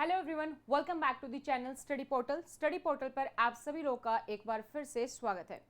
Hello everyone, welcome back to the channel study portal. Study portal पर आप सभी लोगों का एक बार फिर से स्वागत है।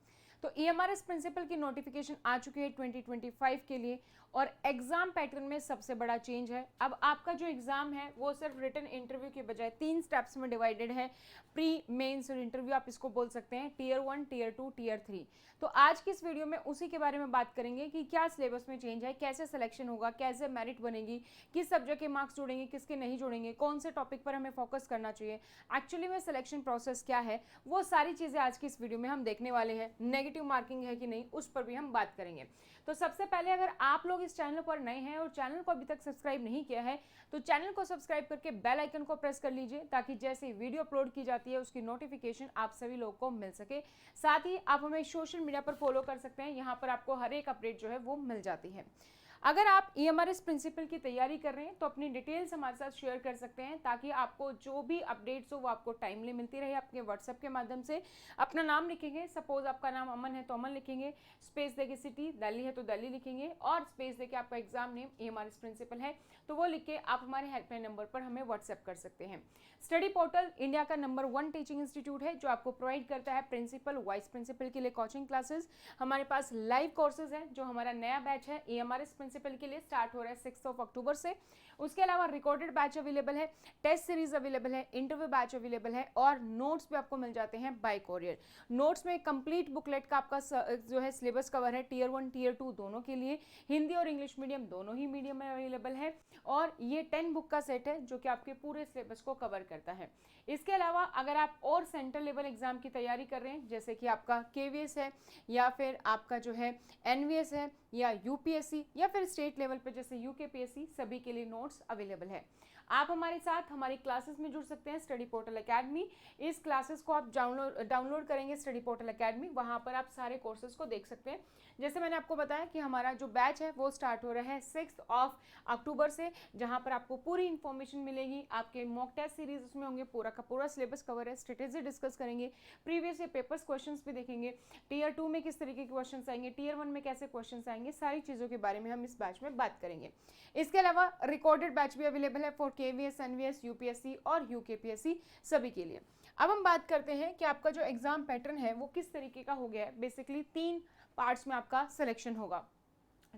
तो ईएमआरएस प्रिंसिपल की नोटिफिकेशन आ चुकी है 2025 के लिए और एग्जाम पैटर्न में सबसे बड़ा चेंज है। अब आपका जो एग्जाम है वो सिर्फ रिटन इंटरव्यू के बजाय 3 स्टेप्स में डिवाइडेड है। प्री, मेंस और इंटरव्यू आप इसको बोल सकते हैं, टीयर 1, टीयर 2, टीयर 3। तो आज की इस वीडियो में उसी के बारे में बात करेंगे कि क्या सिलेबस में चेंज है, कैसे सिलेक्शन होगा, कैसे मेरिट बनेगी, किस सब्जेक्ट के मार्क्स जुड़ेंगे, किसके नहीं जुड़ेंगे, कौन से टॉपिक पर हमें फोकस करना चाहिए, एक्चुअली में सिलेक्शन प्रोसेस क्या है, वो सारी चीज़ें आज की इस वीडियो में हम देखने वाले हैं। नेगेटिव मार्किंग है कि नहीं, उस पर भी हम बात करेंगे। तो सबसे पहले अगर आप लोग इस चैनल पर नए हैं और चैनल को अभी तक सब्सक्राइब नहीं किया है तो चैनल को सब्सक्राइब करके बेल आइकन को प्रेस कर लीजिए ताकि जैसे वीडियो अपलोड की जाती है उसकी नोटिफिकेशन आप सभी लोगों को मिल सके। साथ ही आप हमें सोशल मीडिया पर फॉलो कर सकते हैं, यहाँ पर आपको हर एक अपडेट जो है वो मिल जाती है। अगर आप ईएमआरएस प्रिंसिपल की तैयारी कर रहे हैं तो अपनी डिटेल्स हमारे साथ शेयर कर सकते हैं ताकि आपको जो भी अपडेट्स हो वो आपको टाइमली मिलती रहे। आपके व्हाट्सएप के माध्यम से अपना नाम लिखेंगे, सपोज आपका नाम अमन है तो अमन लिखेंगे, स्पेस देके सिटी, दिल्ली है तो दिल्ली लिखेंगे और स्पेस देके आपका एग्जाम नेम ईएमआरएस प्रिंसिपल है तो वो लिख के आप हमारे हेल्पलाइन नंबर पर हमें व्हाट्सएप कर सकते हैं। स्टडी पोर्टल इंडिया का नंबर 1 टीचिंग इंस्टीट्यूट है जो आपको प्रोवाइड करता है प्रिंसिपल, वाइस प्रिंसिपल के लिए कोचिंग क्लासेस। हमारे पास लाइव कोर्सेज है जो हमारा नया बैच है ईएमआरएस प्रिंसिपल के लिए स्टार्ट हो रहा है 6 अक्टूबर से। उसके अलावा रिकॉर्डेड बैच अवेलेबल है, टेस्ट सीरीज अवेलेबल है, इंटरव्यू बैच अवेलेबल है और नोट्स भी आपको मिल जाते हैं बाय कोरियर। नोट्स में कंप्लीट बुकलेट का आपका जो है सिलेबस कवर है, टीयर 1 टीयर 2 दोनों के लिए, हिंदी और इंग्लिश मीडियम दोनों ही मीडियम में अवेलेबल है और ये 10 बुक का सेट है जो कि आपके पूरे सिलेबस को कवर करता है। इसके अलावा अगर आप और सेंट्रल लेवल एग्जाम की तैयारी कर रहे हैं जैसे कि आपका केवीएस है या फिर आपका जो है एनवीएस है या यूपीएससी या फिर स्टेट लेवल पे जैसे यूकेपीएससी, सभी के लिए नोट्स अवेलेबल है। आप हमारे साथ हमारी क्लासेस में जुड़ सकते हैं स्टडी पोर्टल एकेडमी। इस क्लासेस को आप डाउनलोड करेंगे स्टडी पोर्टल एकेडमी, वहां पर आप सारे कोर्सेज को देख सकते हैं। जैसे मैंने आपको बताया कि हमारा जो बैच है वो स्टार्ट हो रहा है 6 अक्टूबर से, जहां पर आपको पूरी इंफॉर्मेशन मिलेगी। आपके मॉक टेस्ट सीरीज उसमें होंगे, पूरा का पूरा सिलेबस कवर है, स्ट्रेटेजी डिस्कस करेंगे, प्रीवियस ईयर पेपर्स क्वेश्चंस भी देखेंगे, टीयर 2 में किस तरीके के क्वेश्चंस आएंगे, टीयर 1 में कैसे क्वेश्चंस आएंगे, सारी चीज़ों के बारे में हम इस बैच में बात करेंगे। इसके अलावा रिकॉर्डेड बैच भी अवेलेबल है फॉर केवीएस, एनवीएस, यूपीएससी और यूकेपीएससी सभी के लिए। अब हम बात करते हैं कि आपका जो एग्जाम पैटर्न है वो किस तरीके का हो गया है। बेसिकली 3 पार्ट्स में आपका सिलेक्शन होगा।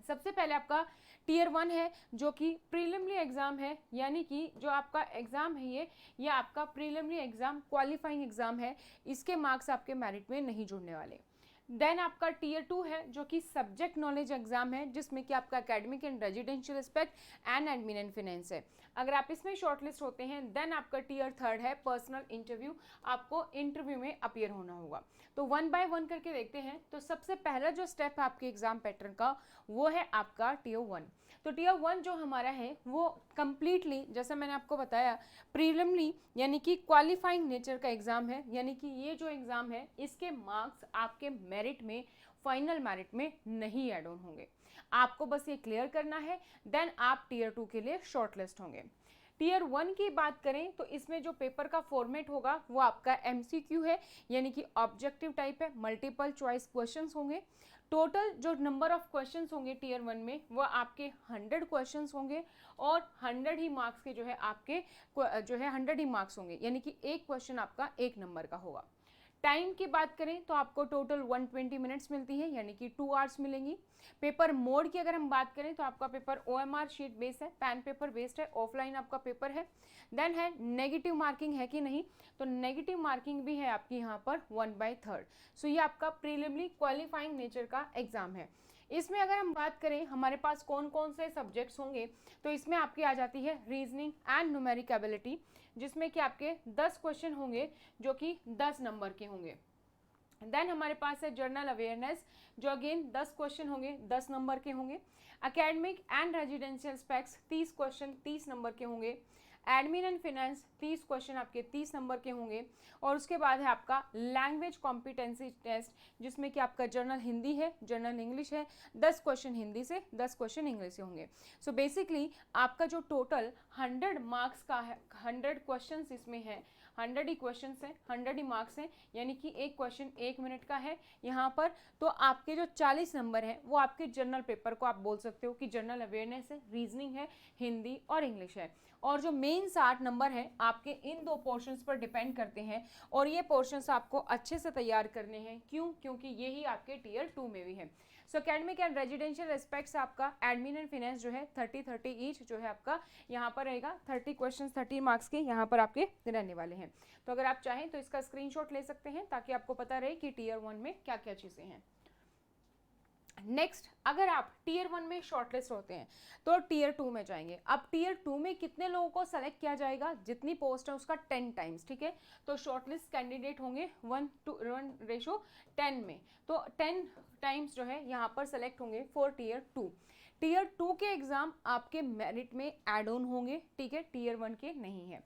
सबसे पहले आपका टीयर 1 है जो कि प्रीलिमिनरी एग्जाम है, यानी कि जो आपका एग्जाम है ये आपका प्रीलिमिनरी एग्जाम, क्वालिफाइंग एग्जाम है, इसके मार्क्स आपके मेरिट में नहीं जुड़ने वाले। देन आपका टीयर 2 है जो कि सब्जेक्ट नॉलेज एग्जाम है जिसमें कि आपका academic and residential aspect and admin and finance है। अगर आप इसमें शॉर्टलिस्ट होते हैं देन आपका टीयर 3 है पर्सनल इंटरव्यू, आपको इंटरव्यू में अपीयर होना होगा। तो 1 बाय 1 करके देखते हैं। तो सबसे पहला जो स्टेप है आपके एग्जाम पैटर्न का वो है आपका टीयर 1। तो टीयर 1 जो हमारा है वो कंप्लीटली जैसे मैंने आपको बताया प्रीलिमिनरी यानी कि क्वालिफाइंग नेचर का एग्जाम है, यानी कि ये जो एग्जाम है इसके मार्क्स आपके मेरिट में, फाइनल मेरिट में नहीं ऐड ऑन होंगे। आपको बस ये क्लियर करना है, देन आप टीयर 2 के लिए शॉर्टलिस्ट होंगे। टीयर 1 की बात करें तो इसमें जो पेपर का फॉर्मेट होगा वो आपका एमसीक्यू है, यानी कि ऑब्जेक्टिव टाइप है, मल्टीपल चॉइस क्वेश्चंस होंगे। टोटल जो नंबर ऑफ क्वेश्चंस होंगे टीयर 1 में वो आपके 100 क्वेश्चंस होंगे और 100 ही मार्क्स के जो है आपके जो है 100 ही मार्क्स होंगे, यानी कि एक क्वेश्चन आपका 1 नंबर का होगा। टाइम की बात करें तो आपको टोटल 120 मिनट्स मिलती है, यानी कि 2 आवर्स मिलेंगी। पेपर मोड की अगर हम बात करें तो आपका पेपर ओएमआर शीट बेस्ड है, पेन पेपर बेस्ड है, ऑफलाइन आपका पेपर है। देन है नेगेटिव मार्किंग है कि नहीं, तो नेगेटिव मार्किंग भी है आपकी यहाँ पर 1/3। सो ये आपका प्रीलिमिनरी क्वालिफाइंग नेचर का एग्जाम है। इसमें अगर हम बात करें हमारे पास कौन कौन से सब्जेक्ट्स होंगे तो इसमें आपकी आ जाती है रीजनिंग एंड न्यूमेरिक एबिलिटी, जिसमें कि आपके 10 क्वेश्चन होंगे जो कि 10 नंबर के होंगे। देन हमारे पास है जनरल अवेयरनेस जो अगेन 10 क्वेश्चन होंगे, 10 नंबर के होंगे। Academic and residential specs 30 question 30 number के होंगे। एडमिन एंड फाइनेंस 30 क्वेश्चन आपके 30 नंबर के होंगे। और उसके बाद है आपका लैंग्वेज कॉम्पिटेंसी टेस्ट जिसमें कि आपका जनरल हिंदी है, जनरल इंग्लिश है, 10 क्वेश्चन हिंदी से, 10 क्वेश्चन इंग्लिश से होंगे। सो बेसिकली आपका जो टोटल 100 मार्क्स का है, 100 क्वेश्चन इसमें है, 100 ही क्वेश्चन हैं, 100 ही मार्क्स हैं, यानी कि एक क्वेश्चन 1 मिनट का है यहाँ पर। तो आपके जो 40 नंबर है वो आपके जनरल पेपर को आप बोल सकते हो कि जनरल अवेयरनेस है, रीजनिंग है, हिंदी और इंग्लिश है। और जो मेन 60 नंबर है आपके इन दो पोर्शंस पर डिपेंड करते हैं, और ये पोर्शंस आपको अच्छे से तैयार करने हैं। क्यों? क्योंकि यही आपके टियर 2 में भी है। सो एकेडमिक एंड रेजिडेंशियल एस्पेक्ट्स आपका एडमिन एंड फाइनेंस जो है 30-30 ईच जो है आपका यहाँ पर रहेगा। 30 क्वेश्चन 30 मार्क्स के यहाँ पर आपके रहने वाले हैं। तो अगर आप चाहें तो इसका स्क्रीनशॉट ले सकते हैं ताकि आपको पता रहे कि टियर 1 में क्या क्या चीज़ें हैं। नेक्स्ट, अगर आप टियर 1 में शॉर्टलिस्ट होते हैं तो टियर 2 में जाएंगे। अब टियर 2 में कितने लोगों को सेलेक्ट किया जाएगा? जितनी पोस्ट है उसका 10 टाइम्स, ठीक है। तो शॉर्टलिस्ट कैंडिडेट होंगे 1:10 में, तो 10 टाइम्स जो है यहाँ पर सेलेक्ट होंगे फॉर टियर 2। टियर 2 के एग्जाम आपके मेरिट में एड ऑन होंगे, ठीक है, टियर 1 के नहीं है।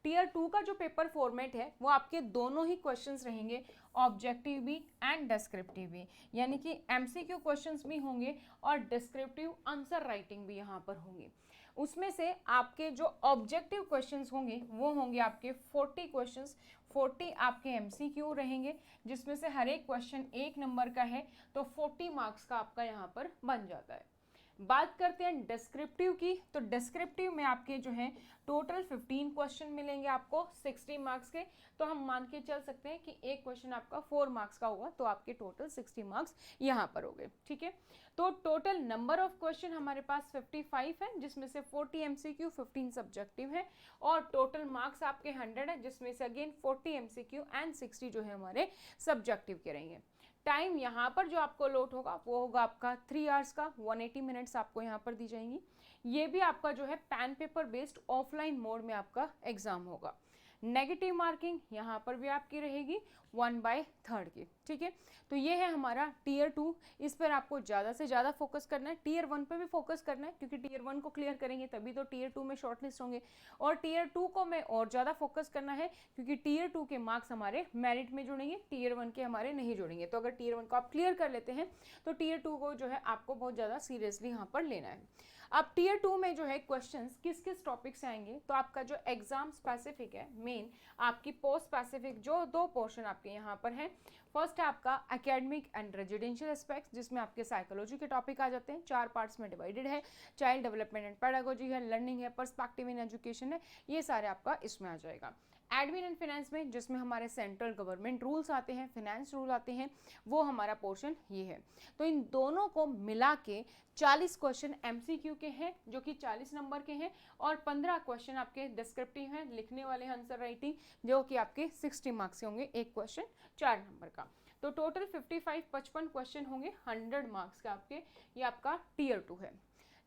टियर 2 का जो पेपर फॉर्मेट है वो आपके दोनों ही क्वेश्चंस रहेंगे, ऑब्जेक्टिव भी एंड डिस्क्रिप्टिव भी, यानी कि एमसीक्यू क्वेश्चंस भी होंगे और डिस्क्रिप्टिव आंसर राइटिंग भी यहाँ पर होंगे। उसमें से आपके जो ऑब्जेक्टिव क्वेश्चंस होंगे वो होंगे आपके 40 क्वेश्चंस, 40 आपके एमसीक्यू रहेंगे, जिसमें से हर एक क्वेश्चन 1 नंबर का है, तो 40 मार्क्स का आपका यहाँ पर बन जाता है। बात करते हैं डिस्क्रिप्टिव की, तो डिस्क्रिप्टिव में आपके जो है टोटल 15 क्वेश्चन मिलेंगे आपको 60 मार्क्स के। तो हम मान के चल सकते हैं कि एक क्वेश्चन आपका 4 मार्क्स का होगा, तो आपके टोटल 60 मार्क्स यहाँ पर हो गए, ठीक है। तो टोटल नंबर ऑफ क्वेश्चन हमारे पास 55 है, जिसमें से 40 एमसीक्यू 15 सब्जेक्टिव है, और टोटल मार्क्स आपके 100 है, जिसमें से अगेन 40 एमसीक्यू एंड 60 जो है हमारे सब्जेक्टिव के रहेंगे। टाइम यहाँ पर जो आपको लॉट होगा वो होगा आपका 3 आवर्स का, 180 मिनट्स आपको यहाँ पर दी जाएंगी। ये भी आपका जो है pen paper based offline mode में आपका एग्जाम होगा। नेगेटिव मार्किंग यहाँ पर भी आपकी रहेगी 1/3 की, ठीक है। तो ये है हमारा टियर 2, इस पर आपको ज़्यादा से ज़्यादा फोकस करना है। टियर 1 पे भी फोकस करना है, क्योंकि टियर 1 को क्लियर करेंगे तभी तो टियर 2 में शॉर्टलिस्ट होंगे। और टियर 2 को मैं और ज़्यादा फोकस करना है, क्योंकि टियर 2 के मार्क्स हमारे मेरिट में जुड़ेंगे, टियर 1 के हमारे नहीं जुड़ेंगे। तो अगर टियर 1 को आप क्लियर कर लेते हैं तो टियर 2 को जो है आपको बहुत ज़्यादा सीरियसली यहाँ पर लेना है। अब टियर 2 में जो है क्वेश्चंस किस किस टॉपिक से आएंगे, तो आपका जो एग्जाम स्पेसिफिक है, मेन आपकी पोस्ट स्पेसिफिक जो 2 पोर्शन आपके यहाँ पर हैं। फर्स्ट है आपका एकेडमिक एंड रेजिडेंशियल एस्पेक्ट्स, जिसमें आपके साइकोलॉजी के टॉपिक आ जाते हैं, 4 पार्ट्स में डिवाइडेड है। चाइल्ड डेवलपमेंट एंड पेडागोजी है, लर्निंग है, पर्सपेक्टिव इन एजुकेशन है, ये सारे आपका इसमें आ जाएगा। एडमिन एंड फाइनेंस में, जिसमें हमारे सेंट्रल गवर्नमेंट रूल्स आते हैं, फाइनेंस रूल आते हैं, वो हमारा पोर्शन ये है। तो इन दोनों को मिला के 40 क्वेश्चन एमसीक्यू के हैं, जो कि 40 नंबर के हैं, और 15 क्वेश्चन आपके डिस्क्रिप्टिव हैं, लिखने वाले आंसर राइटिंग, जो कि आपके 60 मार्क्स के होंगे, एक क्वेश्चन 4 नंबर का। तो टोटल 55 क्वेश्चन होंगे 100 मार्क्स का आपके, ये आपका टियर 2 है।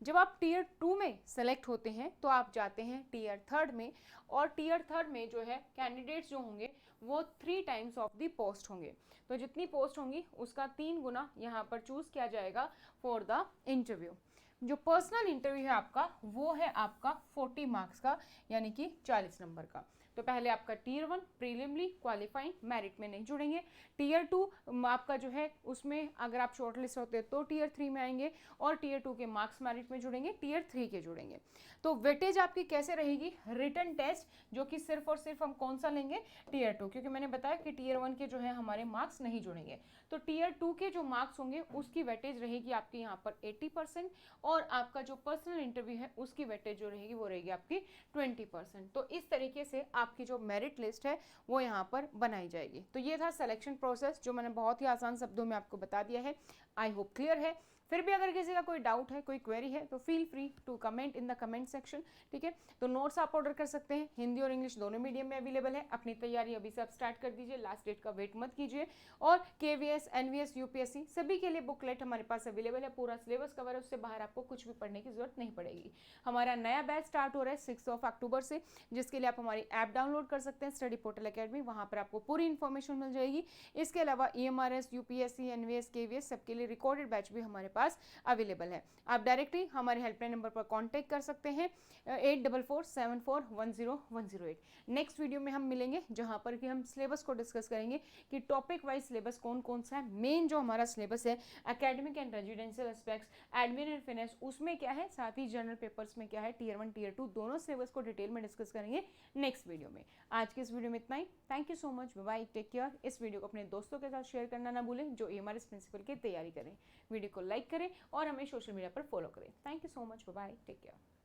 जब आप टियर 2 में सेलेक्ट होते हैं तो आप जाते हैं टियर 3 में, और टियर 3 में जो है कैंडिडेट्स जो होंगे वो 3 टाइम्स ऑफ द पोस्ट होंगे। तो जितनी पोस्ट होंगी उसका 3 गुना यहाँ पर चूज किया जाएगा फॉर द इंटरव्यू। जो पर्सनल इंटरव्यू है आपका वो है आपका 40 मार्क्स का, यानी कि 40 नंबर का। तो पहले आपका टियर 1 प्रीलिमली क्वालिफाइंग मेरिट में नहीं जुड़ेंगे, टियर 2 आपका जो है उसमें अगर आप शॉर्टलिस्ट होते हैं तो टियर 3 में आएंगे, और टियर 2 के मार्क्स मेरिट में जुड़ेंगे, टियर 3 के जुड़ेंगे। तो वेटेज आपकी कैसे रहेगी? रिटन टेस्ट, जो कि सिर्फ और सिर्फ हम कौन सा लेंगे? टियर 2, क्योंकि मैंने बताया कि टियर 1 के जो है हमारे मार्क्स नहीं जुड़ेंगे। तो टियर 2 के जो मार्क्स होंगे उसकी वेटेज रहेगी आपकी यहाँ पर 80%, और आपका जो पर्सनल इंटरव्यू है उसकी वेटेज जो रहेगी वो रहेगी आपकी 20%। तो इस तरीके से आपकी जो मेरिट लिस्ट है वो यहाँ पर बनाई जाएगी। तो ये था सिलेक्शन प्रोसेस, जो मैंने बहुत ही आसान शब्दों में आपको बता दिया है। आई होप क्लियर है। फिर भी अगर किसी का कोई डाउट है, कोई क्वेरी है, तो feel free to comment in the comment section, ठीक है। तो नोट्स आप ऑर्डर कर सकते हैं, हिंदी और इंग्लिश दोनों मीडियम में अवेलेबल है। अपनी तैयारी अभी से आप स्टार्ट कर दीजिए, लास्ट डेट का वेट मत कीजिए। और केवीएस, एनवीएस, यूपीएससी सभी के लिए बुकलेट हमारे पास अवेलेबल है, पूरा सिलेबस कवर है, उससे बाहर आपको कुछ भी पढ़ने की जरूरत नहीं पड़ेगी। हमारा नया बैच स्टार्ट हो रहा है 6 अक्टूबर से, जिसके लिए आप हमारी ऐप डाउनलोड कर सकते हैं, स्टडी पोर्टल अकेडमी, वहाँ पर आपको पूरी इन्फॉर्मेशन मिल जाएगी। इसके अलावा EMRS, यूपीएससी, एनवीएस, केवीएस सबके लिए रिकॉर्डेड बैच भी हमारे पास अवेलेबल है। आप डायरेक्टली हमारे हेल्पलाइन नंबर पर कॉन्टैक्ट कर सकते हैं 8447410108। नेक्स्ट वीडियो में हम मिलेंगे जहाँ पर कि हम सिलेबस को डिस्कस करेंगे कि टॉपिक वाइज सिलेबस कौन कौन सा है। मेन जो हमारा सिलेबस है academic and residential aspects, admin and finance, उसमें क्या है, साथ ही जनरल पेपर्स में क्या है, टीयर 1 टीयर 2 दोनों सिलेबस को डिटेल में डिस्कस करेंगे नेक्स्ट वीडियो में। आज के इस वीडियो में इतना ही। Thank you so much, bye, take care. इस वीडियो को अपने दोस्तों के साथ शेयर करना ना भूलें जो एएमआरएस प्रिंसिपल की तैयारी करें। वीडियो को लाइक करें और हमें सोशल मीडिया पर फॉलो करें। Thank you so much, bye, take care.